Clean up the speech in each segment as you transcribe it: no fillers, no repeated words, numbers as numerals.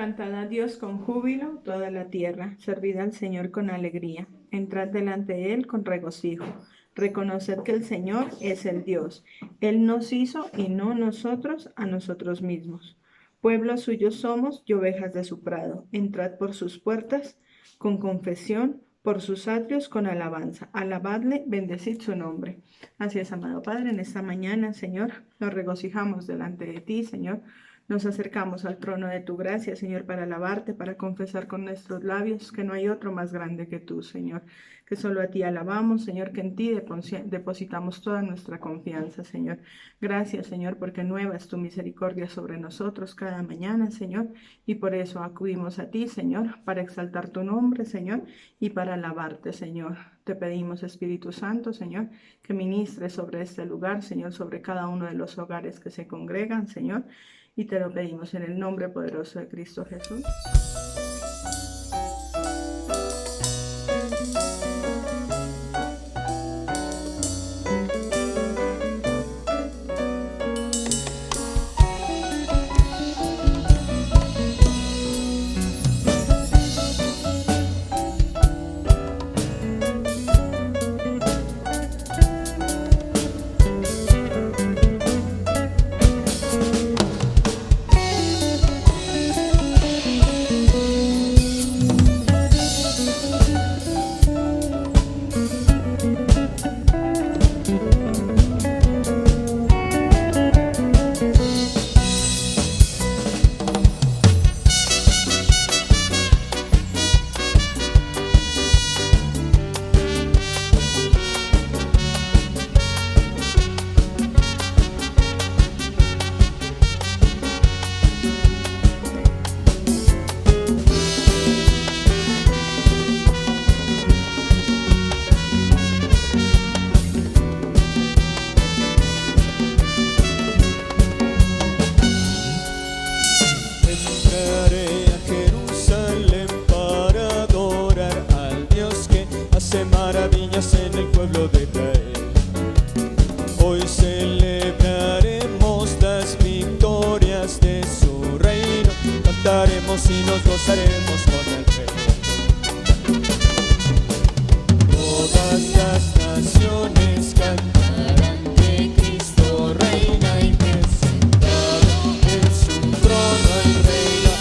Cantad a Dios con júbilo toda la tierra, servid al Señor con alegría, entrad delante de Él con regocijo. Reconoced que el Señor es el Dios. Él nos hizo y no nosotros a nosotros mismos. Pueblo suyo somos y ovejas de su prado. Entrad por sus puertas con confesión, por sus atrios con alabanza. Alabadle, bendecid su nombre. Así es, amado Padre, en esta mañana, Señor, nos regocijamos delante de ti, Señor. Nos acercamos al trono de tu gracia, Señor, para alabarte, para confesar con nuestros labios que no hay otro más grande que tú, Señor. Que solo a ti alabamos, Señor, que en ti depositamos toda nuestra confianza, Señor. Gracias, Señor, porque nueva es tu misericordia sobre nosotros cada mañana, Señor. Y por eso acudimos a ti, Señor, para exaltar tu nombre, Señor, y para alabarte, Señor. Te pedimos, Espíritu Santo, Señor, que ministres sobre este lugar, Señor, sobre cada uno de los hogares que se congregan, Señor. Y te lo pedimos en el nombre poderoso de Cristo Jesús. Maravillas en el pueblo de Israel. Hoy celebraremos las victorias de su reino, cantaremos y nos gozaremos con el Rey. Todas las naciones cantarán que Cristo reina y que sentado en su trono Él reina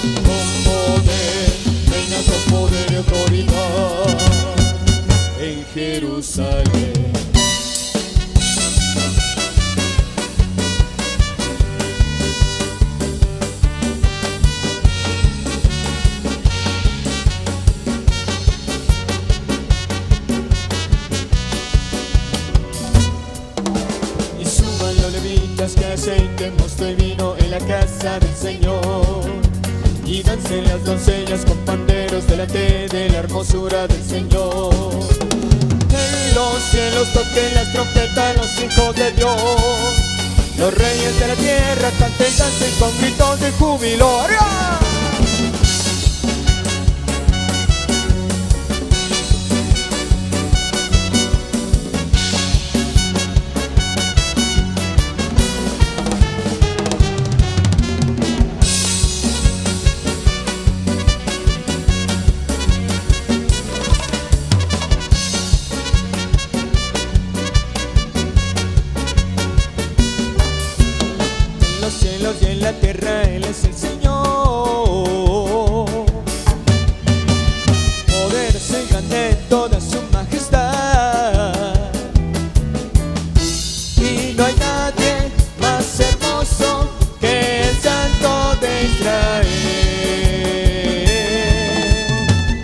con poder y autoridad en Jerusalén. Y suban los levitas que aceite, mosto y vino en la casa del Señor. Y dancen las doncellas con panderos delante de la hermosura del Señor. En los cielos toquen las trompetas los hijos de Dios. Los reyes de la tierra canten, dancen con gritos de júbilo. ¡Arriba! Cielos y en la tierra Él es el Señor. Poderoso y grande toda su majestad. Y no hay nadie más hermoso que el Santo de Israel.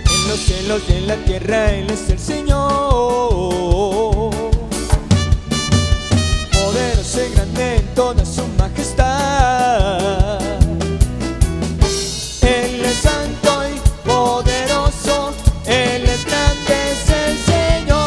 En los cielos y en la tierra Él es el Señor. Poderoso y grande en toda su majestad. Él es santo y poderoso, Él es grande, es el Señor.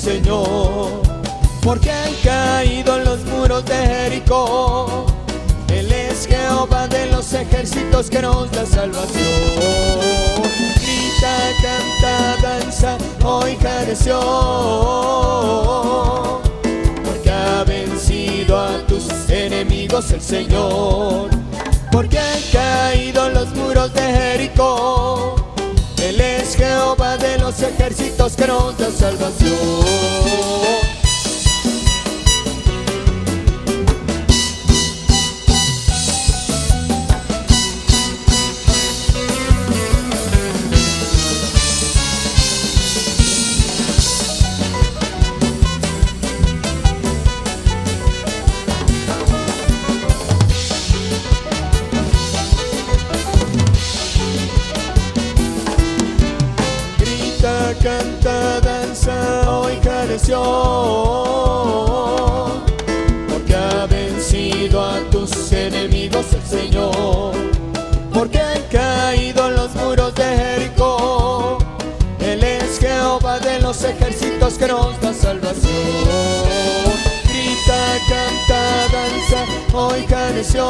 Señor, porque han caído los muros de Jericó. Él es Jehová de los ejércitos que nos da salvación. Grita, canta, danza, oh hija de Sión, porque ha vencido a tus enemigos el Señor. Porque han caído los muros de Jericó. Él es Jehová de los ejércitos que nos da salvación. Canta, danza, oh hija de Sión, porque ha vencido a tus enemigos el Señor. Porque han caído los muros de Jericó. Él es Jehová de los ejércitos que nos da salvación. Grita, canta, danza, oh hija de Sión,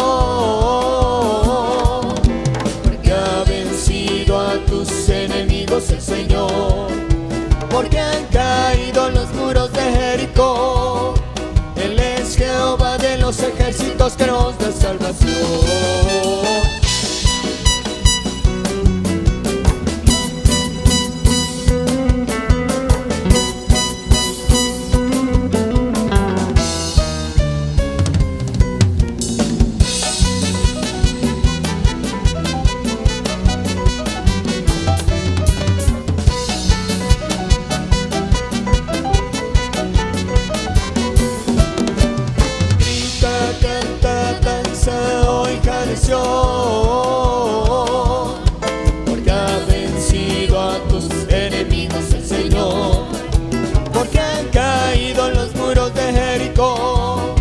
porque ha vencido a tus enemigos el Señor. Porque han caído los muros de Jericó. Él es Jehová de los ejércitos que nos da salvación. Porque ha vencido a tus enemigos el Señor. Porque han caído los muros de Jericó.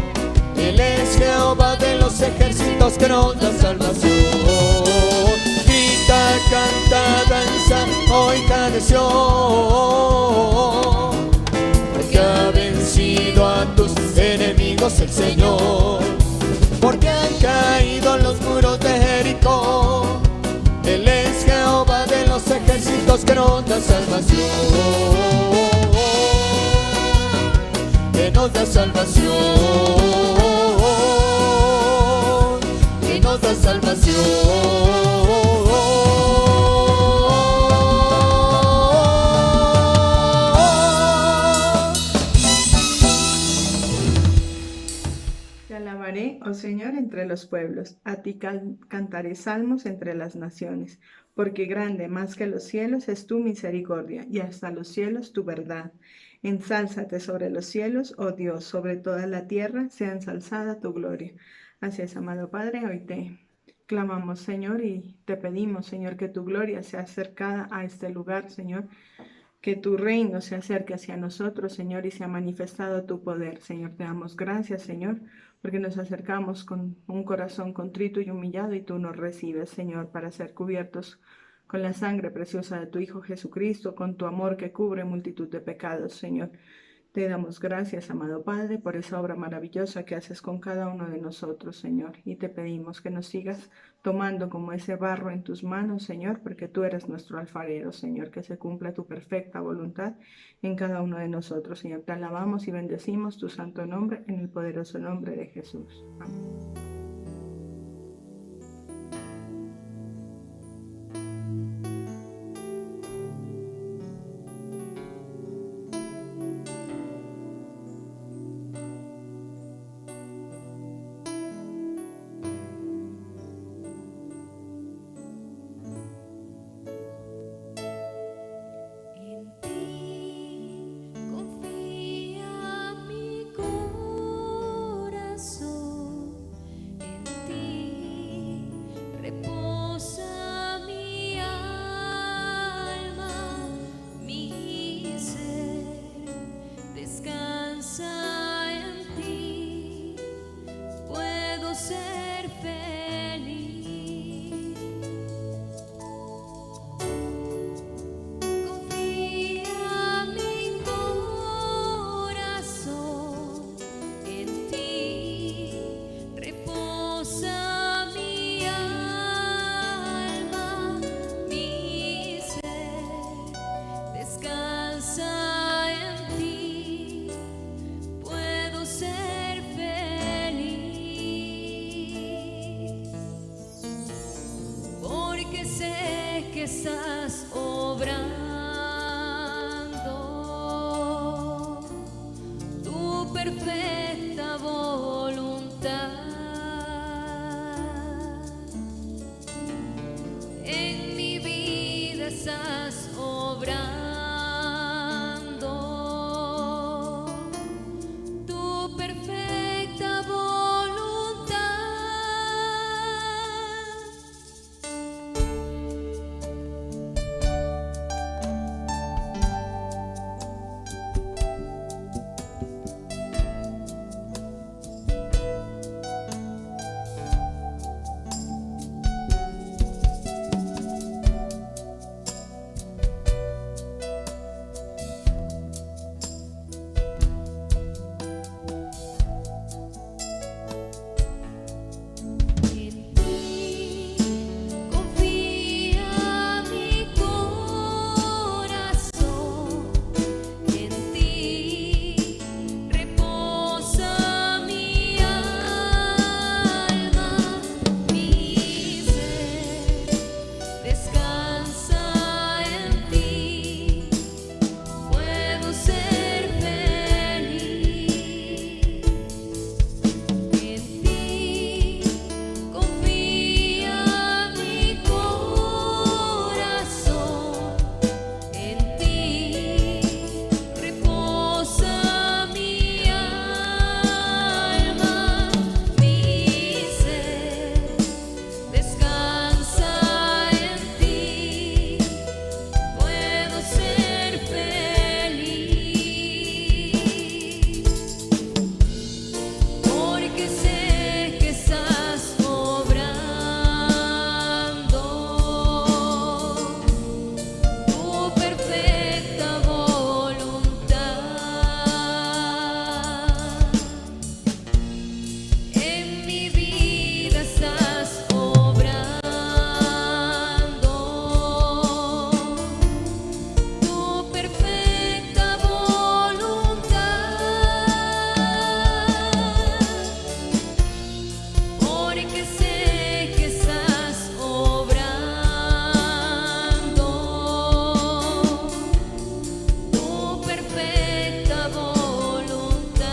Él es Jehová de los ejércitos que nos da salvación. Grita, canta, danza, oh hija de Sión, porque ha vencido a tus enemigos el Señor. Porque han caído los muros de Jericó. Él es Jehová de los ejércitos que nos da salvación. Que nos da salvación. Que nos da salvación. Oh Señor, entre los pueblos, a ti cantaré salmos entre las naciones, porque grande más que los cielos es tu misericordia, y hasta los cielos tu verdad. Ensálzate sobre los cielos, oh Dios, sobre toda la tierra sea ensalzada tu gloria. Así es, amado Padre, hoy te clamamos, Señor, y te pedimos, Señor, que tu gloria sea acercada a este lugar, Señor, que tu reino se acerque hacia nosotros, Señor, y sea manifestado tu poder. Señor, te damos gracias, Señor, porque nos acercamos con un corazón contrito y humillado y tú nos recibes, Señor, para ser cubiertos con la sangre preciosa de tu Hijo Jesucristo, con tu amor que cubre multitud de pecados, Señor. Te damos gracias, amado Padre, por esa obra maravillosa que haces con cada uno de nosotros, Señor, y te pedimos que nos sigas tomando como ese barro en tus manos, Señor, porque tú eres nuestro alfarero, Señor, que se cumpla tu perfecta voluntad en cada uno de nosotros, Señor. Te alabamos y bendecimos tu santo nombre en el poderoso nombre de Jesús. Amén. estás obrando tu perfecta voluntad. En mi vida estás obrando tu perfecta voluntad. En ti confía mi corazón, en ti reposa mi alma, mi ser descansa en ti, puedo ser feliz. En ti confía mi corazón, en ti reposa mi alma, mi ser descansa en ti, puedo ser feliz. Porque sé que estás obrando tu perfecta voluntad. En mi vida estás obrando tu perfecta voluntad. Porque sé que estás obrando tu perfecta voluntad.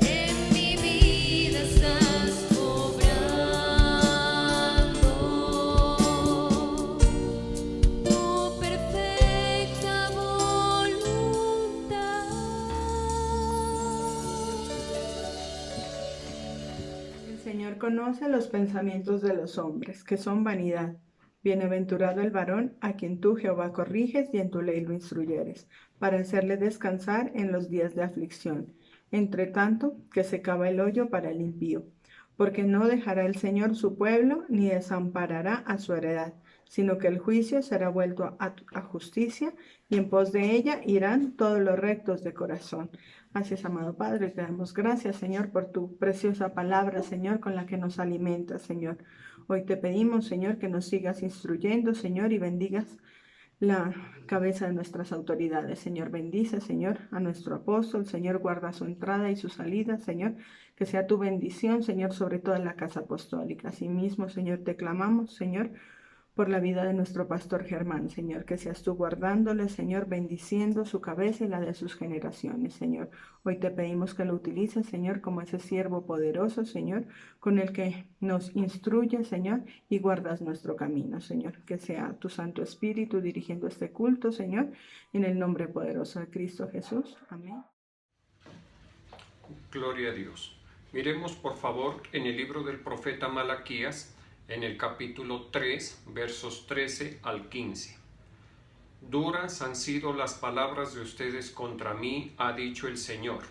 En mi vida estás obrando tu perfecta voluntad. El Señor conoce los pensamientos de los hombres, que son vanidad. Bienaventurado el varón a quien tú, Jehová, corriges y en tu ley lo instruyeres, para hacerle descansar en los días de aflicción. Entre tanto, que se cava el hoyo para el impío. Porque no dejará el Señor su pueblo, ni desamparará a su heredad, sino que el juicio será vuelto a justicia, y en pos de ella irán todos los rectos de corazón. Así es, amado Padre, te damos gracias, Señor, por tu preciosa palabra, Señor, con la que nos alimentas, Señor. Hoy te pedimos, Señor, que nos sigas instruyendo, Señor, y bendigas la cabeza de nuestras autoridades. Señor, bendice, Señor, a nuestro apóstol. Señor, guarda su entrada y su salida, Señor, que sea tu bendición, Señor, sobre toda la casa apostólica. Asimismo, Señor, te clamamos, Señor, por la vida de nuestro pastor Germán, Señor, que seas tú guardándole, Señor, bendiciendo su cabeza y la de sus generaciones, Señor. Hoy te pedimos que lo utilices, Señor, como ese siervo poderoso, Señor, con el que nos instruye, Señor, y guardas nuestro camino, Señor. Que sea tu Santo Espíritu dirigiendo este culto, Señor, en el nombre poderoso de Cristo Jesús. Amén. Gloria a Dios. Miremos por favor en el libro del profeta Malaquías, en el capítulo 3, versos 13 al 15. Duras han sido las palabras de ustedes contra mí, ha dicho el Señor.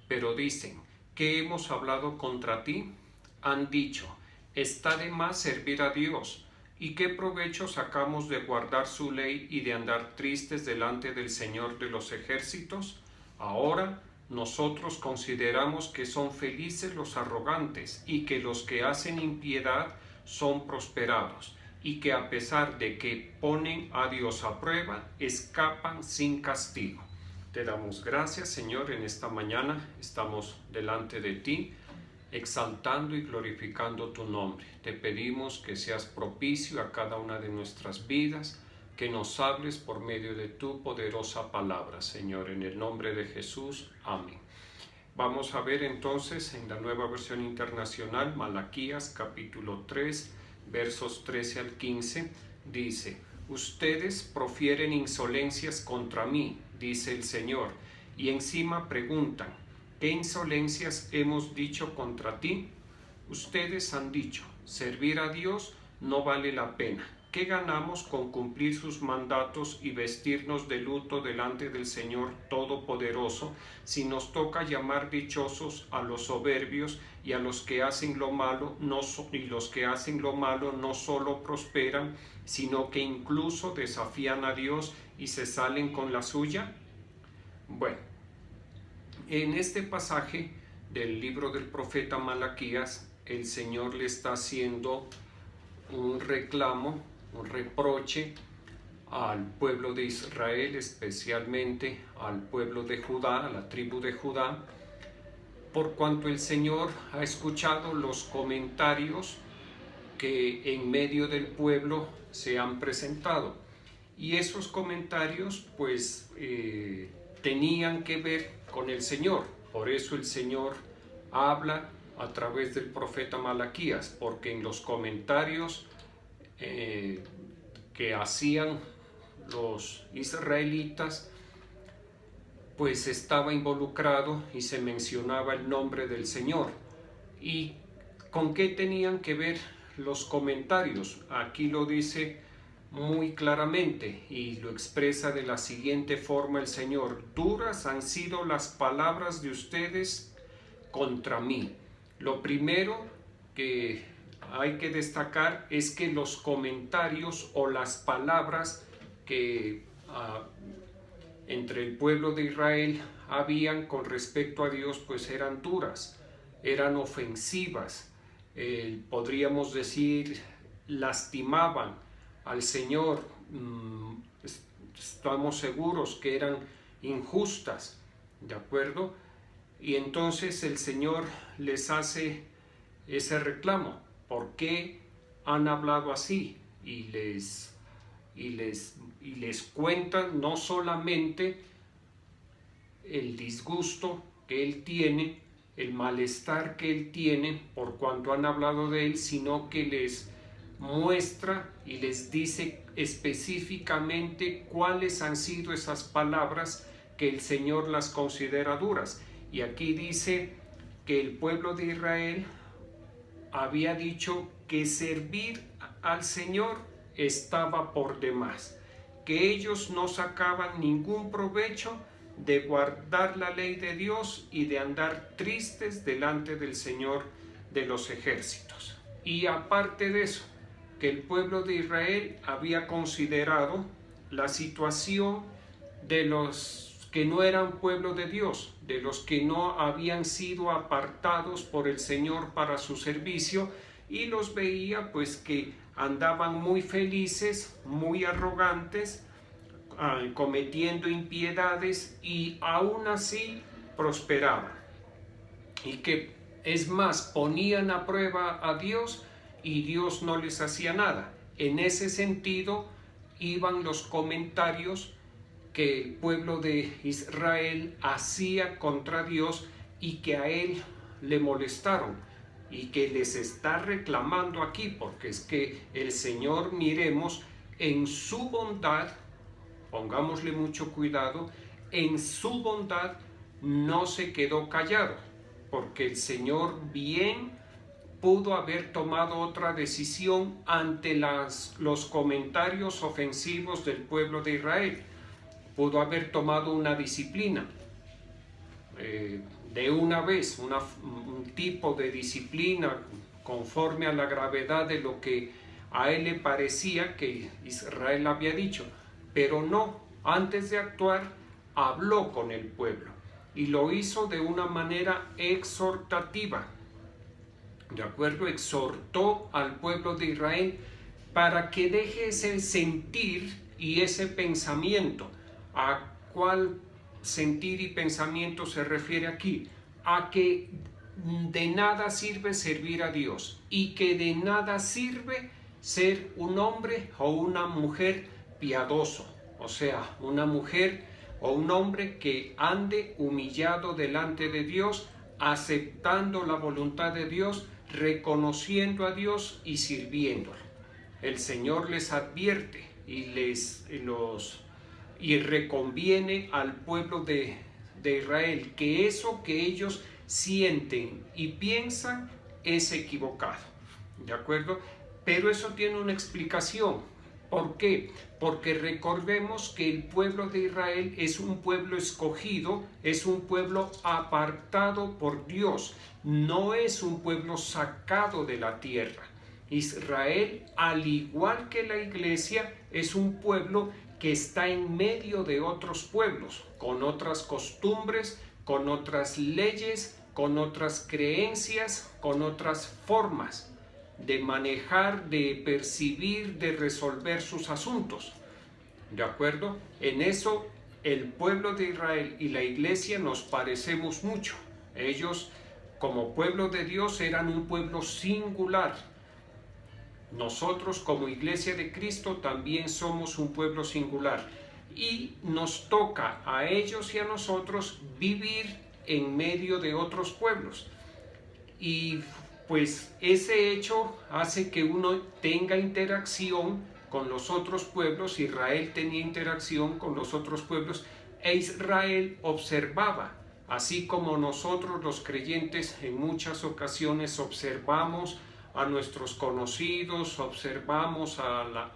Pero dicen, ¿qué hemos hablado contra ti? Han dicho, está de más servir a Dios. ¿Y qué provecho sacamos de guardar su ley y de andar tristes delante del Señor de los ejércitos? Ahora nosotros consideramos que son felices los arrogantes y que los que hacen impiedad son prosperados, y que a pesar de que ponen a Dios a prueba, escapan sin castigo. Te damos gracias, Señor, en esta mañana estamos delante de ti, exaltando y glorificando tu nombre. Te pedimos que seas propicio a cada una de nuestras vidas, que nos hables por medio de tu poderosa palabra, Señor, en el nombre de Jesús. Amén. Vamos a ver entonces en la Nueva Versión Internacional, Malaquías capítulo 3, versos 13 al 15, dice: ustedes profieren insolencias contra mí, dice el Señor, y encima preguntan: ¿qué insolencias hemos dicho contra ti? Ustedes han dicho: servir a Dios no vale la pena. ¿Qué ganamos con cumplir sus mandatos y vestirnos de luto delante del Señor Todopoderoso si nos toca llamar dichosos a los soberbios y a los que hacen lo malo? Y los que hacen lo malo no solo prosperan, sino que incluso desafían a Dios y se salen con la suya. Bueno, en este pasaje del libro del profeta Malaquías, el Señor le está haciendo un reclamo, un reproche al pueblo de Israel, especialmente al pueblo de Judá, a la tribu de Judá, por cuanto el Señor ha escuchado los comentarios que en medio del pueblo se han presentado. Y esos comentarios pues tenían que ver con el Señor. Por eso el Señor habla a través del profeta Malaquías, porque en los comentarios que hacían los israelitas pues estaba involucrado y se mencionaba el nombre del Señor. ¿Y con qué tenían que ver los comentarios? Aquí lo dice muy claramente y lo expresa de la siguiente forma el Señor: duras han sido las palabras de ustedes contra mí. Lo primero que hay que destacar es que los comentarios o las palabras que entre el pueblo de Israel habían con respecto a Dios pues eran duras, eran ofensivas, podríamos decir lastimaban al Señor. Estamos seguros que eran injustas, ¿de acuerdo? Y entonces el Señor les hace ese reclamo: ¿por qué han hablado así? Y les cuentan no solamente el disgusto que Él tiene, el malestar que Él tiene por cuanto han hablado de Él, sino que les muestra y les dice específicamente cuáles han sido esas palabras que el Señor las considera duras. Y aquí dice que el pueblo de Israel había dicho que servir al Señor estaba por demás, que ellos no sacaban ningún provecho de guardar la ley de Dios y de andar tristes delante del Señor de los ejércitos. Y aparte de eso, que el pueblo de Israel había considerado la situación de los que no eran pueblo de Dios, de los que no habían sido apartados por el Señor para su servicio, y los veía pues que andaban muy felices, muy arrogantes, cometiendo impiedades, y aún así prosperaban. Y que es más, ponían a prueba a Dios y Dios no les hacía nada. En ese sentido iban los comentarios que el pueblo de Israel hacía contra Dios y que a él le molestaron y que les está reclamando aquí, porque es que el Señor, miremos, en su bondad, pongámosle mucho cuidado, en su bondad no se quedó callado, porque el Señor bien pudo haber tomado otra decisión ante los comentarios ofensivos del pueblo de Israel. Pudo haber tomado una disciplina, de una vez, un tipo de disciplina conforme a la gravedad de lo que a él le parecía que Israel había dicho, pero no, antes de actuar habló con el pueblo y lo hizo de una manera exhortativa, ¿de acuerdo? Exhortó al pueblo de Israel para que deje ese sentir y ese pensamiento. ¿A cuál sentir y pensamiento se refiere aquí? A que de nada sirve servir a Dios y que de nada sirve ser un hombre o una mujer piadoso, o sea, una mujer o un hombre que ande humillado delante de Dios, aceptando la voluntad de Dios, reconociendo a Dios y sirviéndolo. El Señor les advierte y reconviene al pueblo de Israel que eso que ellos sienten y piensan es equivocado, ¿de acuerdo? Pero eso tiene una explicación. ¿Por qué? Porque recordemos que el pueblo de Israel es un pueblo escogido, es un pueblo apartado por Dios, no es un pueblo sacado de la tierra. Israel, al igual que la iglesia, es un pueblo que está en medio de otros pueblos, con otras costumbres, con otras leyes, con otras creencias, con otras formas de manejar, de percibir, de resolver sus asuntos. ¿De acuerdo? En eso el pueblo de Israel y la iglesia nos parecemos mucho. Ellos, como pueblo de Dios, eran un pueblo singular. Nosotros, como iglesia de Cristo, también somos un pueblo singular. Y nos toca a ellos y a nosotros vivir en medio de otros pueblos. Y pues ese hecho hace que uno tenga interacción con los otros pueblos. Israel tenía interacción con los otros pueblos e Israel observaba, así como nosotros los creyentes en muchas ocasiones observamos a nuestros conocidos, observamos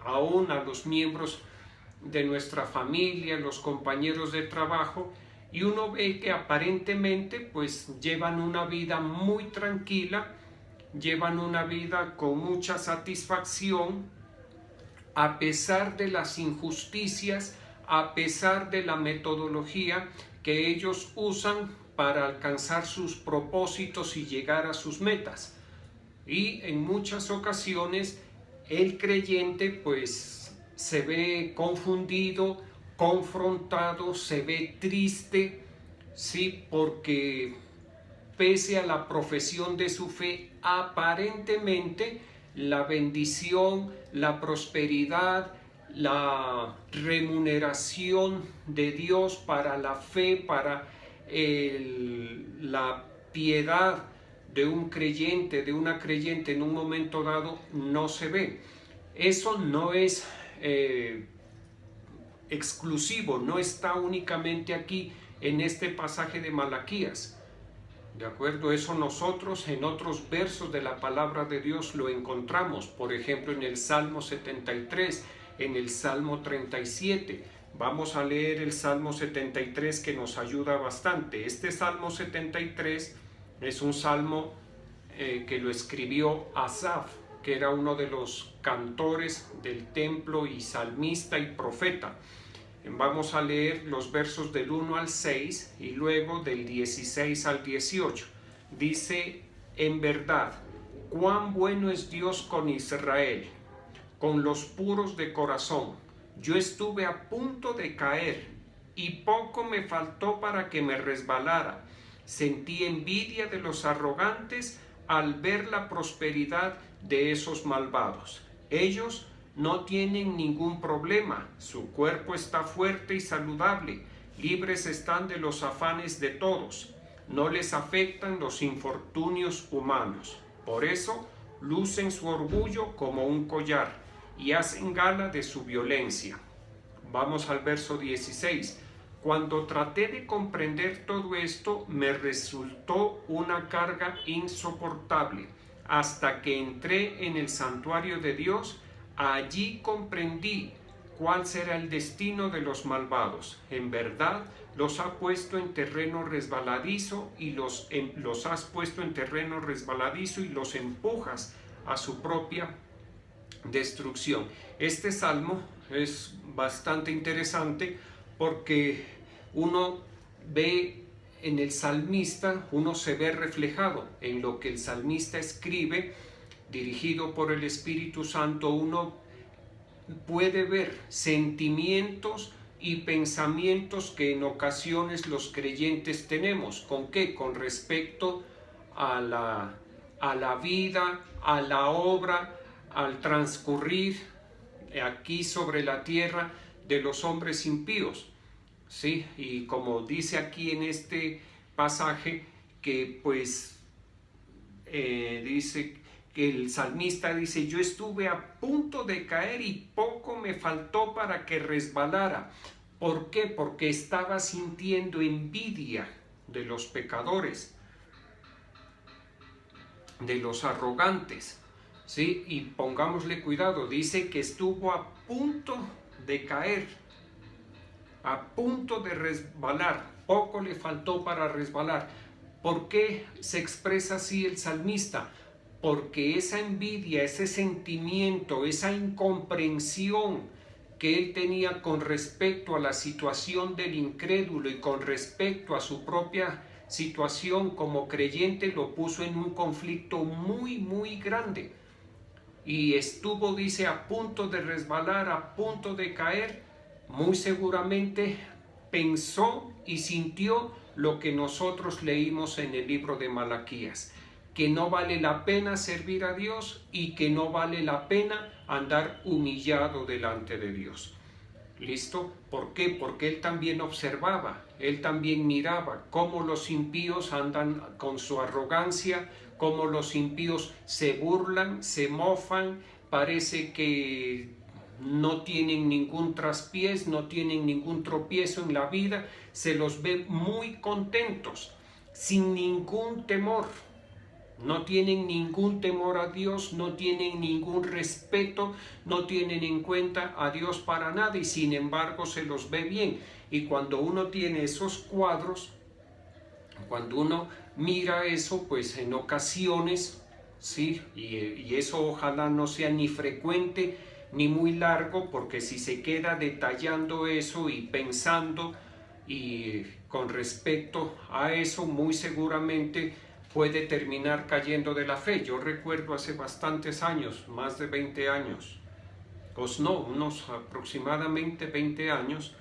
aún a los miembros de nuestra familia, los compañeros de trabajo, y uno ve que aparentemente pues llevan una vida muy tranquila, llevan una vida con mucha satisfacción, a pesar de las injusticias, a pesar de la metodología que ellos usan para alcanzar sus propósitos y llegar a sus metas. Y en muchas ocasiones el creyente pues se ve confundido, confrontado, se ve triste, sí, porque pese a la profesión de su fe, aparentemente la bendición, la prosperidad, la remuneración de Dios para la fe, para la piedad de un creyente, de una creyente en un momento dado, no se ve. Eso no es exclusivo, no está únicamente aquí en este pasaje de Malaquías. ¿De acuerdo? Eso nosotros en otros versos de la palabra de Dios lo encontramos, por ejemplo en el Salmo 73, en el Salmo 37. Vamos a leer el Salmo 73 que nos ayuda bastante. Este Salmo 73 es un salmo que lo escribió Asaf, que era uno de los cantores del templo y salmista y profeta. Vamos a leer los versos del 1 al 6 y luego del 16 al 18. Dice: en verdad, cuán bueno es Dios con Israel, con los puros de corazón. Yo estuve a punto de caer y poco me faltó para que me resbalara. Sentí envidia de los arrogantes al ver la prosperidad de esos malvados. Ellos no tienen ningún problema, su cuerpo está fuerte y saludable, libres están de los afanes de todos, no les afectan los infortunios humanos. Por eso lucen su orgullo como un collar y hacen gala de su violencia. Vamos al verso 16. Cuando traté de comprender todo esto, me resultó una carga insoportable. Hasta que entré en el santuario de Dios, allí comprendí cuál será el destino de los malvados. En verdad, los ha puesto en terreno resbaladizo y los has puesto en terreno resbaladizo y los empujas a su propia destrucción. Este salmo es bastante interesante porque uno ve en el salmista, uno se ve reflejado en lo que el salmista escribe, dirigido por el Espíritu Santo. Uno puede ver sentimientos y pensamientos que en ocasiones los creyentes tenemos. ¿Con qué? Con respecto a la vida, a la obra, al transcurrir aquí sobre la tierra de los hombres impíos. ¿Sí? Y como dice aquí en este pasaje, que pues dice que el salmista dice: yo estuve a punto de caer y poco me faltó para que resbalara. ¿Por qué? Porque estaba sintiendo envidia de los pecadores, de los arrogantes. ¿Sí? Y pongámosle cuidado, dice que estuvo a punto de caer, a punto de resbalar, poco le faltó para resbalar. ¿Por qué se expresa así el salmista? Porque esa envidia, ese sentimiento, esa incomprensión que él tenía con respecto a la situación del incrédulo y con respecto a su propia situación como creyente, lo puso en un conflicto muy, muy grande. Y estuvo, dice, a punto de resbalar, a punto de caer. Muy seguramente pensó y sintió lo que nosotros leímos en el libro de Malaquías, que no vale la pena servir a Dios y que no vale la pena andar humillado delante de Dios. ¿Listo? ¿Por qué? Porque él también observaba, él también miraba cómo los impíos andan con su arrogancia, cómo los impíos se burlan, se mofan, parece que no tienen ningún traspiés, no tienen ningún tropiezo en la vida, se los ve muy contentos, sin ningún temor. No tienen ningún temor a Dios, no tienen ningún respeto, no tienen en cuenta a Dios para nada, y sin embargo se los ve bien. Y cuando uno tiene esos cuadros, cuando uno mira eso, pues en ocasiones, sí, y eso ojalá no sea ni frecuente ni muy largo, porque si se queda detallando eso y pensando y con respecto a eso, muy seguramente puede terminar cayendo de la fe. Yo recuerdo hace bastantes años, más de 20 años, pues no, unos aproximadamente 20 años,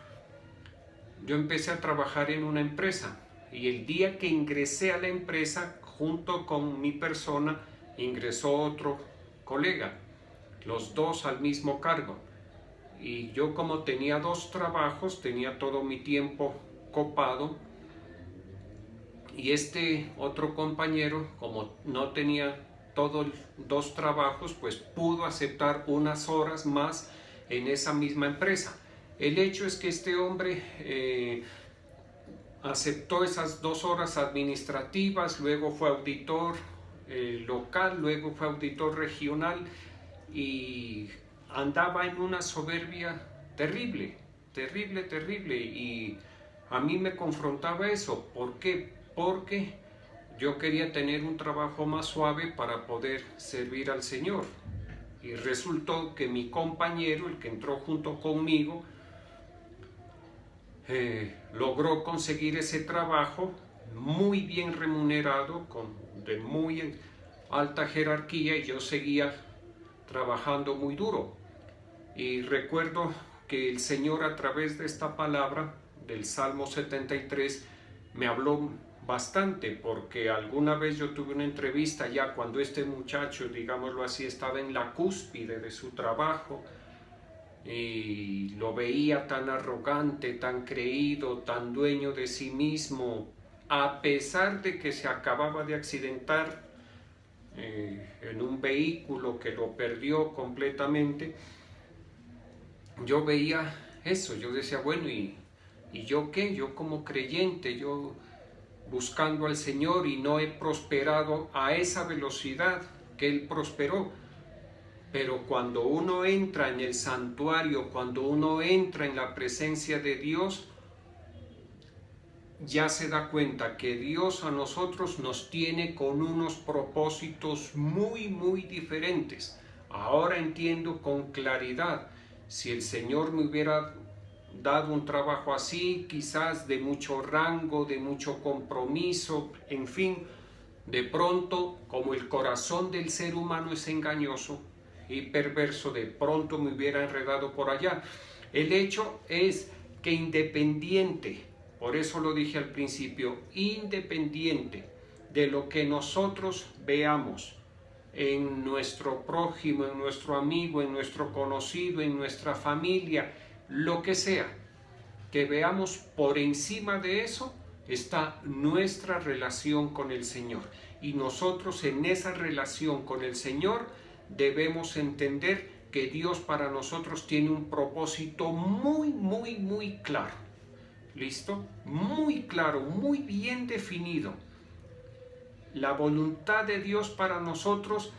yo empecé a trabajar en una empresa, y el día que ingresé a la empresa, junto con mi persona, ingresó otro colega, los dos al mismo cargo. Y yo, como tenía dos trabajos, tenía todo mi tiempo copado, y este otro compañero, como no tenía todos dos trabajos, pues pudo aceptar unas horas más en esa misma empresa. El hecho es que este hombre aceptó esas 2 horas administrativas, luego fue auditor local, luego fue auditor regional, y andaba en una soberbia terrible, terrible, terrible, y a mí me confrontaba eso. ¿Por qué? Porque yo quería tener un trabajo más suave para poder servir al Señor, y resultó que mi compañero, el que entró junto conmigo, logró conseguir ese trabajo muy bien remunerado, de muy alta jerarquía, y yo seguía trabajando muy duro. Y recuerdo que el Señor, a través de esta palabra del Salmo 73, me habló bastante, porque alguna vez yo tuve una entrevista ya cuando este muchacho, digámoslo así, estaba en la cúspide de su trabajo, y lo veía tan arrogante, tan creído, tan dueño de sí mismo, a pesar de que se acababa de accidentar en un vehículo que lo perdió completamente. Yo veía eso, yo decía, bueno, ¿y yo qué? Yo como creyente, yo buscando al Señor, y no he prosperado a esa velocidad que Él prosperó. Pero cuando uno entra en el santuario, cuando uno entra en la presencia de Dios, ya se da cuenta que Dios a nosotros nos tiene con unos propósitos muy, muy diferentes. Ahora entiendo con claridad: si el Señor me hubiera dado un trabajo así, quizás de mucho rango, de mucho compromiso, en fin, de pronto, como el corazón del ser humano es engañoso y perverso, de pronto me hubiera enredado por allá. El hecho es que independiente, por eso lo dije al principio, independiente de lo que nosotros veamos en nuestro prójimo, en nuestro amigo, en nuestro conocido, en nuestra familia, lo que sea, que veamos por encima de eso está nuestra relación con el Señor. Y nosotros en esa relación con el Señor debemos entender que Dios para nosotros tiene un propósito muy claro. ¿Listo? Muy claro, muy bien definido. La voluntad de Dios para nosotros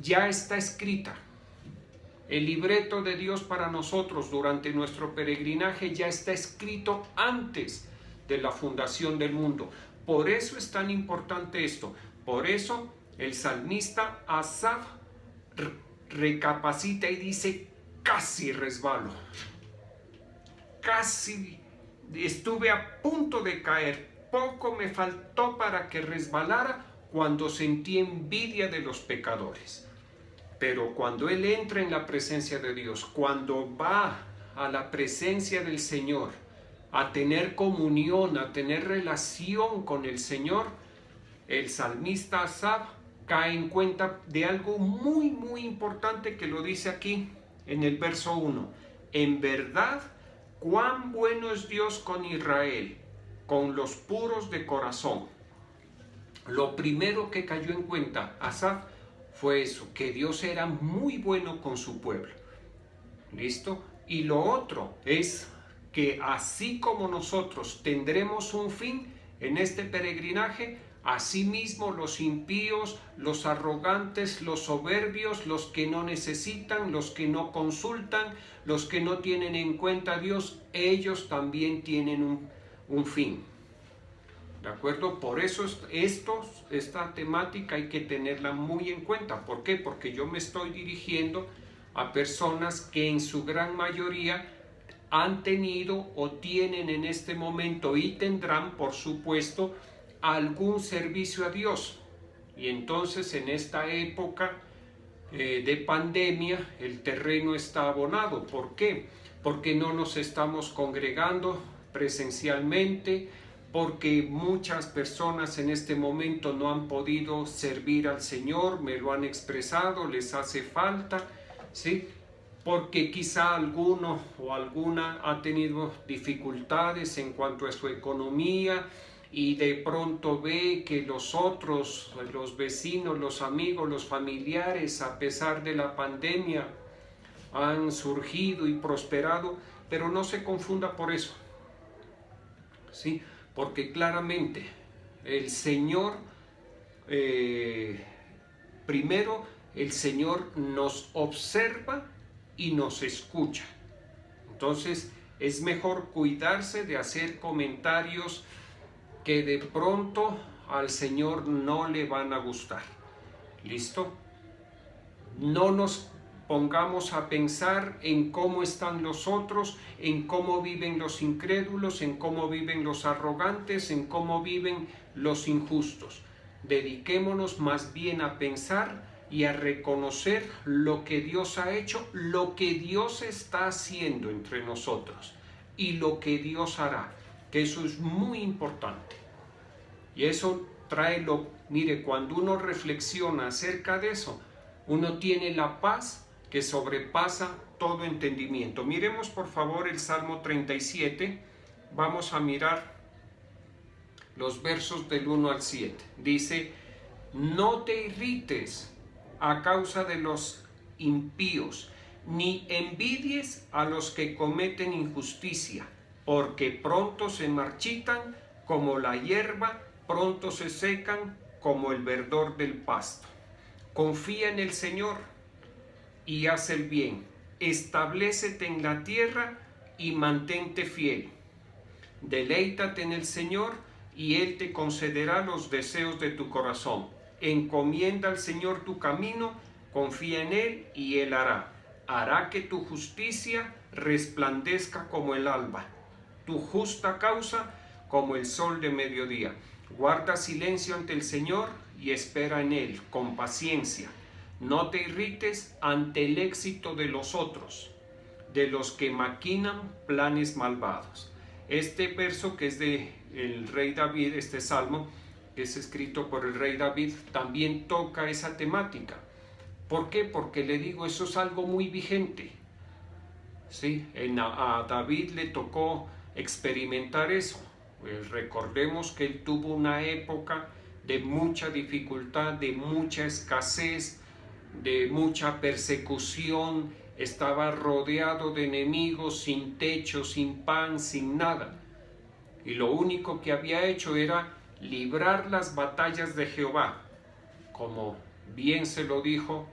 ya está escrita. El libreto de Dios para nosotros durante nuestro peregrinaje ya está escrito antes de la fundación del mundo. Por eso es tan importante esto. Por eso el salmista Asaf recapacita y dice: casi resbalo. Casi estuve a punto de caer. Poco me faltó para que resbalara cuando sentí envidia de los pecadores. Pero cuando él entra en la presencia de Dios, cuando va a la presencia del Señor, a tener comunión, a tener relación con el Señor, el salmista Asaf cae en cuenta de algo muy importante que lo dice aquí en el verso 1. En verdad, cuán bueno es Dios con Israel, con los puros de corazón. Lo primero que cayó en cuenta Asaf fue eso, que Dios era muy bueno con su pueblo. ¿Listo? Y lo otro es que así como nosotros tendremos un fin en este peregrinaje, asimismo los impíos, los arrogantes, los soberbios, los que no necesitan, los que no consultan, los que no tienen en cuenta a Dios, ellos también tienen un fin. ¿De acuerdo? Por eso esta temática hay que tenerla muy en cuenta. ¿Por qué? Porque yo me estoy dirigiendo a personas que en su gran mayoría han tenido o tienen en este momento y tendrán, por supuesto, algún servicio a Dios. Y entonces en esta época de pandemia el terreno está abonado. ¿Por qué? Porque no nos estamos congregando presencialmente, porque muchas personas en este momento no han podido servir al Señor, me lo han expresado, les hace falta, ¿sí? Porque quizá alguno o alguna ha tenido dificultades en cuanto a su economía y de pronto ve que los otros, los vecinos, los amigos, los familiares, a pesar de la pandemia, han surgido y prosperado, pero no se confunda por eso, ¿sí? Porque claramente el Señor, primero el Señor nos observa y nos escucha. Entonces es mejor cuidarse de hacer comentarios que de pronto al Señor no le van a gustar. ¿Listo? No nos pongamos a pensar en cómo están los otros, en cómo viven los incrédulos, en cómo viven los arrogantes, en cómo viven los injustos. Dediquémonos más bien a pensar y a reconocer lo que Dios ha hecho, lo que Dios está haciendo entre nosotros y lo que Dios hará, que eso es muy importante. Y eso mire, cuando uno reflexiona acerca de eso, uno tiene la paz que sobrepasa todo entendimiento. Miremos por favor el Salmo 37, vamos a mirar los versos del 1 al 7. Dice: no te irrites a causa de los impíos, ni envidies a los que cometen injusticia, porque pronto se marchitan como la hierba, pronto se secan como el verdor del pasto. Confía en el Señor y haz el bien, establécete en la tierra y mantente fiel. Deleítate en el Señor y Él te concederá los deseos de tu corazón. Encomienda al Señor tu camino, confía en Él y Él hará que tu justicia resplandezca como el alba, tu justa causa como el sol de mediodía. Guarda silencio ante el Señor y espera en Él con paciencia. No te irrites ante el éxito de los otros, de los que maquinan planes malvados. Este verso, que es de el rey David, este salmo, que es escrito por el rey David, también toca esa temática. ¿Por qué? Porque le digo, eso es algo muy vigente. ¿Sí? A David le tocó experimentar eso. Pues recordemos que él tuvo una época de mucha dificultad, de mucha escasez, de mucha persecución, estaba rodeado de enemigos, sin techo, sin pan, sin nada. Y lo único que había hecho era librar las batallas de Jehová, como bien se lo dijo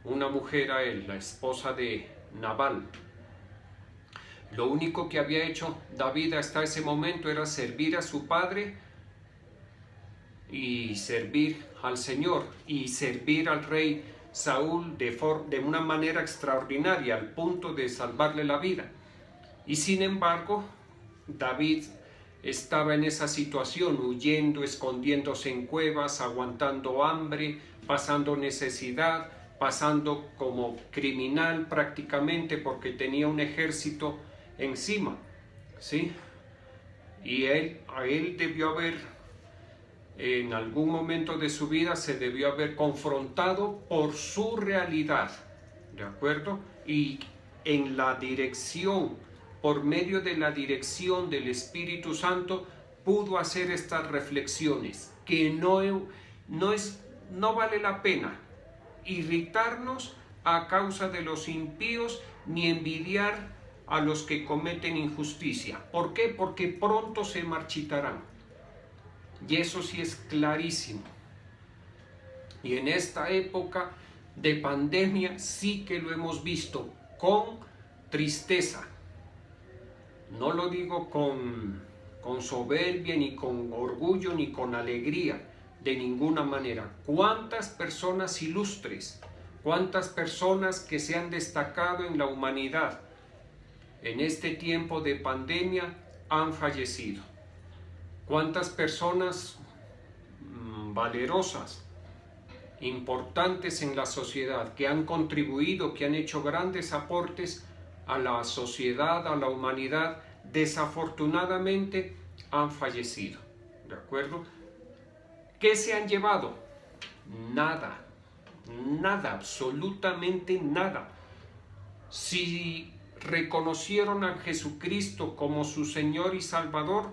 una mujer a él, la esposa de Nabal. Lo único que había hecho David hasta ese momento era servir a su padre y servir al Señor y servir al rey Saúl de una manera extraordinaria, al punto de salvarle la vida. Y sin embargo, David estaba en esa situación, huyendo, escondiéndose en cuevas, aguantando hambre, pasando necesidad, pasando como criminal prácticamente porque tenía un ejército encima, ¿sí? Y a él debió haber, en algún momento de su vida, se debió haber confrontado por su realidad, ¿de acuerdo? Y en la dirección, por medio de la dirección del Espíritu Santo, pudo hacer estas reflexiones, que no vale la pena irritarnos a causa de los impíos, ni envidiar a los que cometen injusticia. ¿Por qué? Porque pronto se marchitarán. Y eso sí es clarísimo. Y en esta época de pandemia sí que lo hemos visto con tristeza. No lo digo con soberbia, ni con orgullo, ni con alegría, de ninguna manera. ¿Cuántas personas ilustres, cuántas personas que se han destacado en la humanidad en este tiempo de pandemia han fallecido? ¿Cuántas personas valerosas, importantes en la sociedad, que han contribuido, que han hecho grandes aportes a la sociedad, a la humanidad, desafortunadamente han fallecido? ¿De acuerdo? ¿Qué se han llevado? Nada, nada, absolutamente nada. Si reconocieron a Jesucristo como su Señor y Salvador,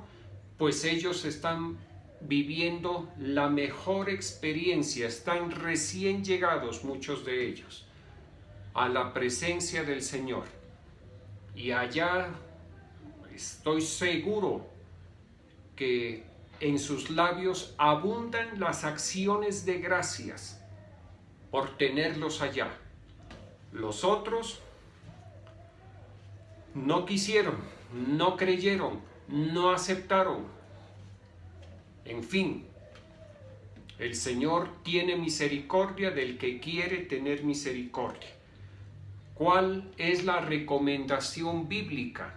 pues ellos están viviendo la mejor experiencia, están recién llegados muchos de ellos a la presencia del Señor. Y allá estoy seguro que en sus labios abundan las acciones de gracias por tenerlos allá. Los otros no quisieron, no creyeron, no aceptaron. En fin, el Señor tiene misericordia del que quiere tener misericordia. ¿Cuál es la recomendación bíblica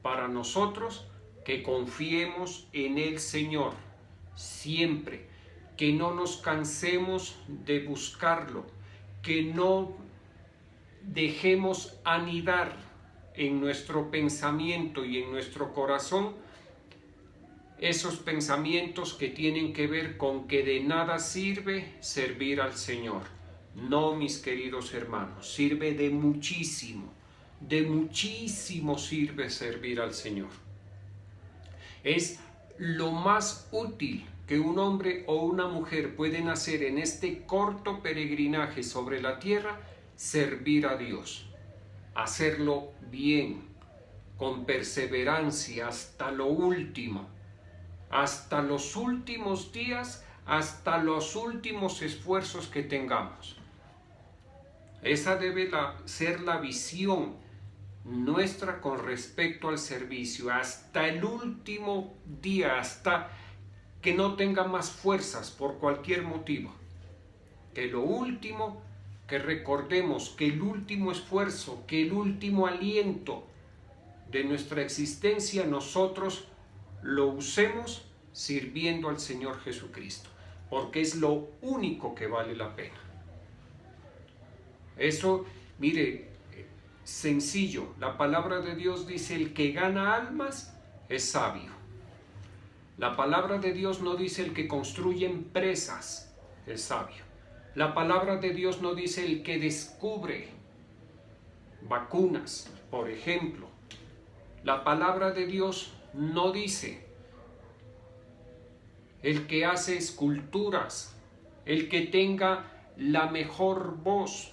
para nosotros? Que confiemos en el Señor siempre, que no nos cansemos de buscarlo, que no dejemos anidar en nuestro pensamiento y en nuestro corazón esos pensamientos que tienen que ver con que de nada sirve servir al Señor. No, mis queridos hermanos, sirve de muchísimo sirve servir al Señor. Es lo más útil que un hombre o una mujer pueden hacer en este corto peregrinaje sobre la tierra, servir a Dios, hacerlo bien, con perseverancia hasta lo último, hasta los últimos días, hasta los últimos esfuerzos que tengamos. Esa debe ser la visión nuestra con respecto al servicio, hasta el último día, hasta que no tenga más fuerzas por cualquier motivo. Que lo último, que recordemos que el último esfuerzo, que el último aliento de nuestra existencia, nosotros lo usemos sirviendo al Señor Jesucristo, porque es lo único que vale la pena. Eso, mire, sencillo, la palabra de Dios dice: el que gana almas es sabio. La palabra de Dios no dice el que construye empresas es sabio. La palabra de Dios no dice el que descubre vacunas, por ejemplo. La palabra de Dios no dice el que hace esculturas, el que tenga la mejor voz,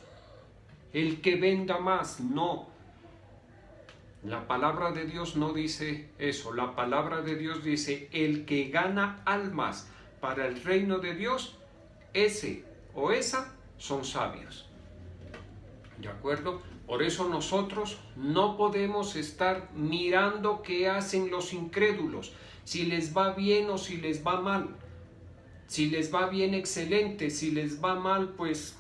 el que venda más. No. La palabra de Dios no dice eso. La palabra de Dios dice el que gana almas para el reino de Dios, ese o esa son sabios. ¿De acuerdo? Por eso nosotros no podemos estar mirando qué hacen los incrédulos, si les va bien o si les va mal. Si les va bien, excelente. Si les va mal, pues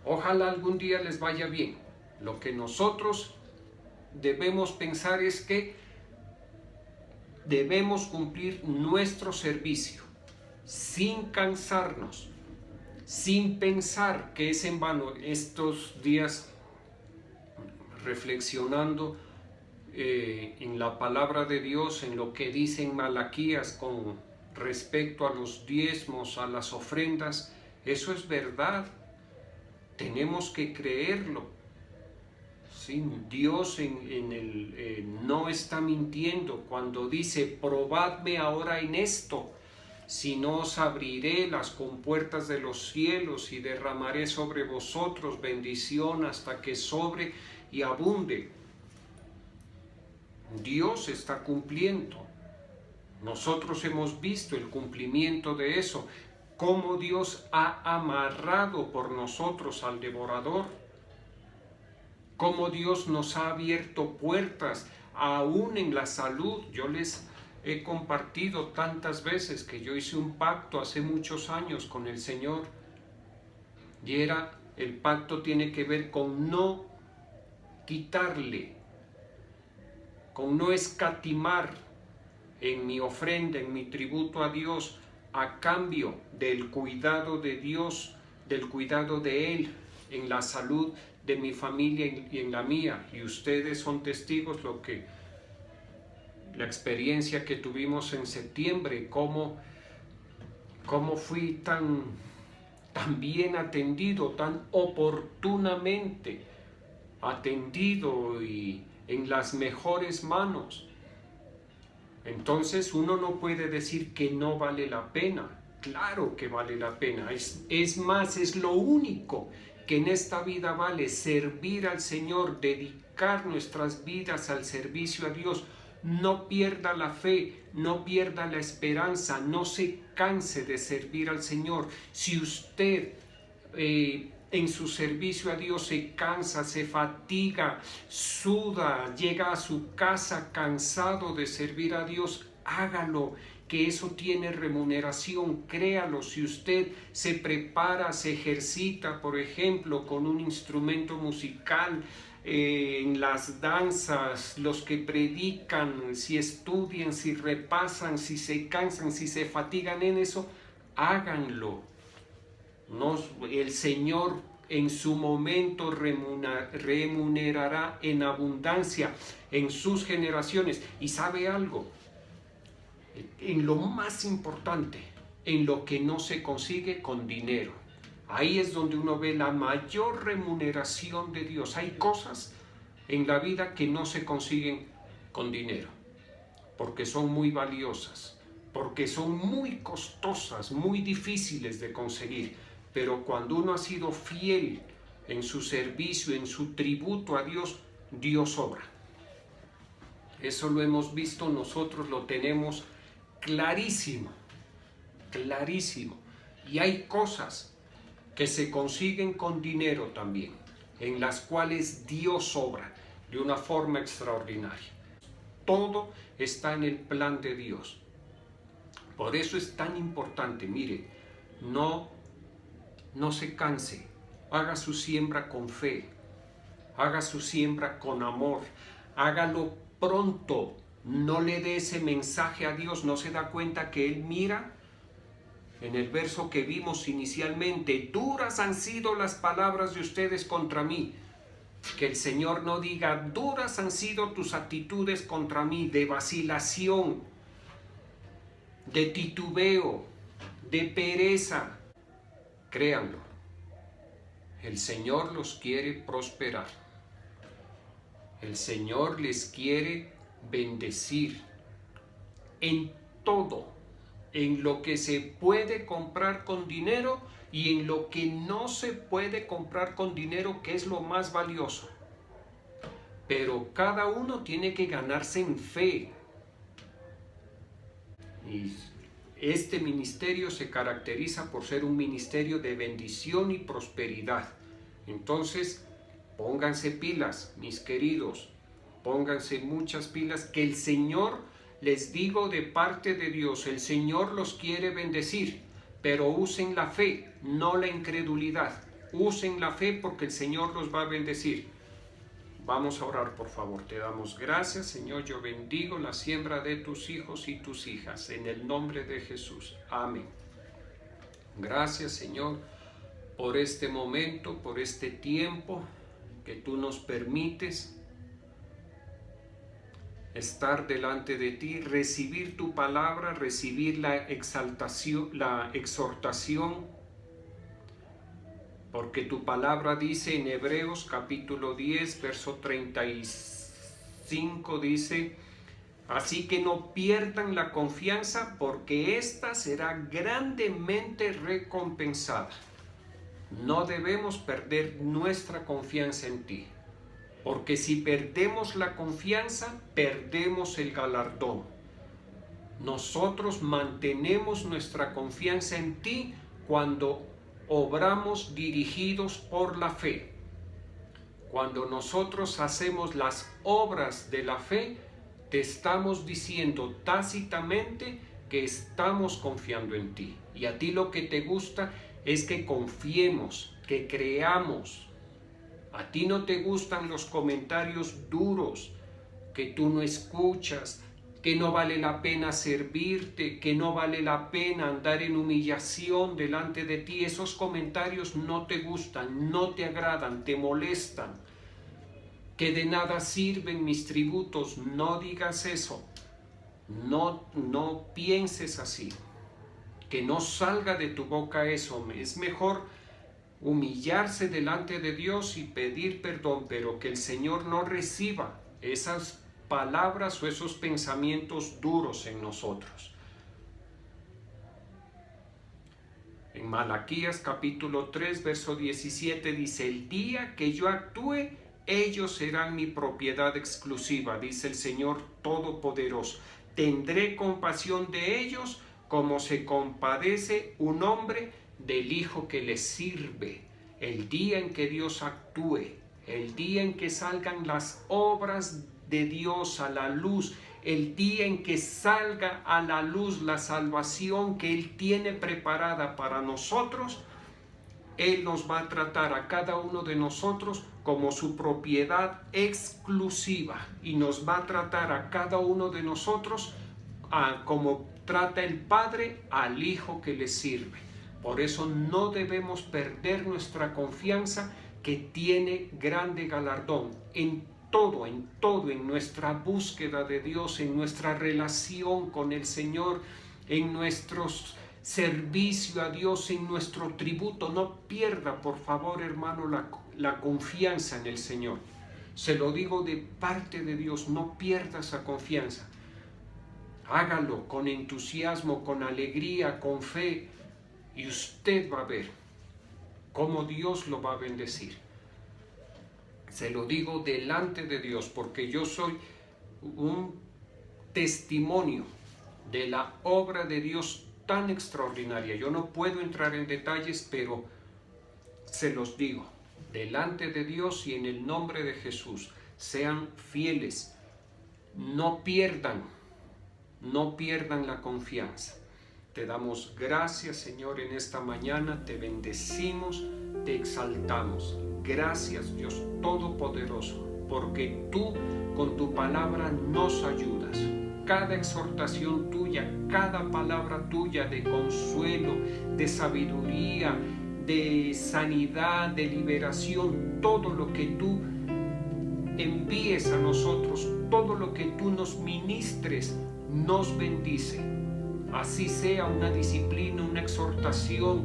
ojalá algún día les vaya bien. Lo que nosotros debemos pensar es que debemos cumplir nuestro servicio sin cansarnos, sin pensar que es en vano. Estos días reflexionando en la palabra de Dios, en lo que dice en Malaquías con respecto a los diezmos, a las ofrendas, eso es verdad, tenemos que creerlo. Sí, Dios no está mintiendo cuando dice: probadme ahora en esto, si no os abriré las compuertas de los cielos y derramaré sobre vosotros bendición hasta que sobre y abunde. Dios está cumpliendo. Nosotros hemos visto el cumplimiento de eso, cómo Dios ha amarrado por nosotros al devorador, cómo Dios nos ha abierto puertas aún en la salud. Yo les he compartido tantas veces que yo hice un pacto hace muchos años con el Señor, y el pacto tiene que ver con no quitarle, con no escatimar en mi ofrenda, en mi tributo a Dios, a cambio del cuidado de Dios, del cuidado de Él, en la salud de mi familia y en la mía. Y ustedes son testigos la experiencia que tuvimos en septiembre, cómo fui tan bien atendido, tan oportunamente atendido y en las mejores manos. Entonces uno no puede decir que no vale la pena. Claro que vale la pena. Es más, es lo único que en esta vida vale: servir al Señor, dedicar nuestras vidas al servicio a Dios. No pierda la fe, no pierda la esperanza, no se canse de servir al Señor. Si usted en su servicio a Dios se cansa, se fatiga, suda, llega a su casa cansado de servir a Dios, hágalo, que eso tiene remuneración, créalo. Si usted se prepara, se ejercita, por ejemplo, con un instrumento musical, en las danzas, los que predican, si estudian, si repasan, si se cansan, si se fatigan en eso, háganlo. El Señor en su momento remunerará en abundancia en sus generaciones. Y ¿sabe algo? En lo más importante, en lo que no se consigue con dinero, ahí es donde uno ve la mayor remuneración de Dios. Hay cosas en la vida que no se consiguen con dinero, porque son muy valiosas, porque son muy costosas, muy difíciles de conseguir. Pero cuando uno ha sido fiel en su servicio, en su tributo a Dios, Dios obra. Eso lo hemos visto, nosotros lo tenemos clarísimo, clarísimo. Y hay cosas que se consiguen con dinero también, en las cuales Dios obra de una forma extraordinaria. Todo está en el plan de Dios. Por eso es tan importante, mire, no se canse, haga su siembra con fe, haga su siembra con amor, hágalo pronto, no le dé ese mensaje a Dios. ¿No se da cuenta que Él mira? En el verso que vimos inicialmente: duras han sido las palabras de ustedes contra mí. Que el Señor no diga: duras han sido tus actitudes contra mí, de vacilación, de titubeo, de pereza. Créanlo, el Señor los quiere prosperar. El Señor les quiere bendecir en todo, en lo que se puede comprar con dinero y en lo que no se puede comprar con dinero, que es lo más valioso. Pero cada uno tiene que ganarse en fe. Y este ministerio se caracteriza por ser un ministerio de bendición y prosperidad. Entonces, pónganse pilas, mis queridos, pónganse muchas pilas, que el Señor, les digo de parte de Dios, el Señor los quiere bendecir, pero usen la fe, no la incredulidad. Usen la fe porque el Señor los va a bendecir. Vamos a orar, por favor. Te damos gracias, Señor. Yo bendigo la siembra de tus hijos y tus hijas, en el nombre de Jesús. Amén. Gracias, Señor, por este momento, por este tiempo que tú nos permites estar delante de ti, recibir tu palabra, recibir la exaltación, la exhortación, porque tu palabra dice en Hebreos capítulo 10, verso 35, dice: así que no pierdan la confianza, porque ésta será grandemente recompensada. No debemos perder nuestra confianza en ti, porque si perdemos la confianza, perdemos el galardón. Nosotros mantenemos nuestra confianza en ti cuando obramos dirigidos por la fe. Cuando nosotros hacemos las obras de la fe, te estamos diciendo tácitamente que estamos confiando en ti. Y a ti lo que te gusta es que confiemos, que creamos. A ti no te gustan los comentarios duros, que tú no escuchas, que no vale la pena servirte, que no vale la pena andar en humillación delante de ti. Esos comentarios no te gustan, no te agradan, te molestan. Que de nada sirven mis tributos. No digas eso. No pienses así. Que no salga de tu boca eso. Es mejor humillarse delante de Dios y pedir perdón, pero que el Señor no reciba esas palabras o esos pensamientos duros en nosotros. En Malaquías capítulo 3, verso 17 dice: el día que yo actúe, ellos serán mi propiedad exclusiva, dice el Señor Todopoderoso. Tendré compasión de ellos como se compadece un hombre del hijo que le sirve. El día en que Dios actúe, el día en que salgan las obras de Dios a la luz, el día en que salga a la luz la salvación que Él tiene preparada para nosotros, Él nos va a tratar a cada uno de nosotros como su propiedad exclusiva y nos va a tratar a cada uno de nosotros como trata el Padre al Hijo que le sirve. Por eso no debemos perder nuestra confianza, que tiene grande galardón en todo, en nuestra búsqueda de Dios, en nuestra relación con el Señor, en nuestro servicio a Dios, en nuestro tributo. No pierda, por favor, hermano, la confianza en el Señor. Se lo digo de parte de Dios, no pierda esa confianza. Hágalo con entusiasmo, con alegría, con fe, y usted va a ver cómo Dios lo va a bendecir. Se lo digo delante de Dios, porque yo soy un testimonio de la obra de Dios tan extraordinaria. Yo no puedo entrar en detalles, pero se los digo delante de Dios y en el nombre de Jesús. Sean fieles, no pierdan la confianza. Te damos gracias, Señor, en esta mañana. Te bendecimos, te exaltamos. Gracias, Dios Todopoderoso, porque tú con tu palabra nos ayudas. Cada exhortación tuya, cada palabra tuya de consuelo, de sabiduría, de sanidad, de liberación, todo lo que tú envíes a nosotros, todo lo que tú nos ministres, nos bendice. así sea una disciplina, una exhortación,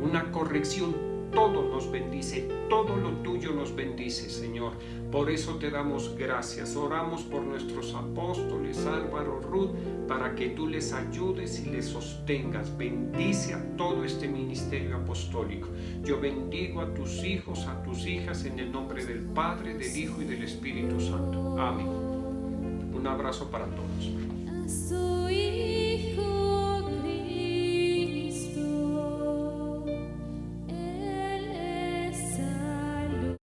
una corrección, todo nos bendice, todo lo tuyo nos bendice, Señor. Por eso te damos gracias. Oramos por nuestros apóstoles, Álvaro, Ruth, para que tú les ayudes y les sostengas. Bendice a todo este ministerio apostólico. Yo bendigo a tus hijos, a tus hijas, en el nombre del Padre, del Hijo y del Espíritu Santo. Amén. Un abrazo para todos. Soy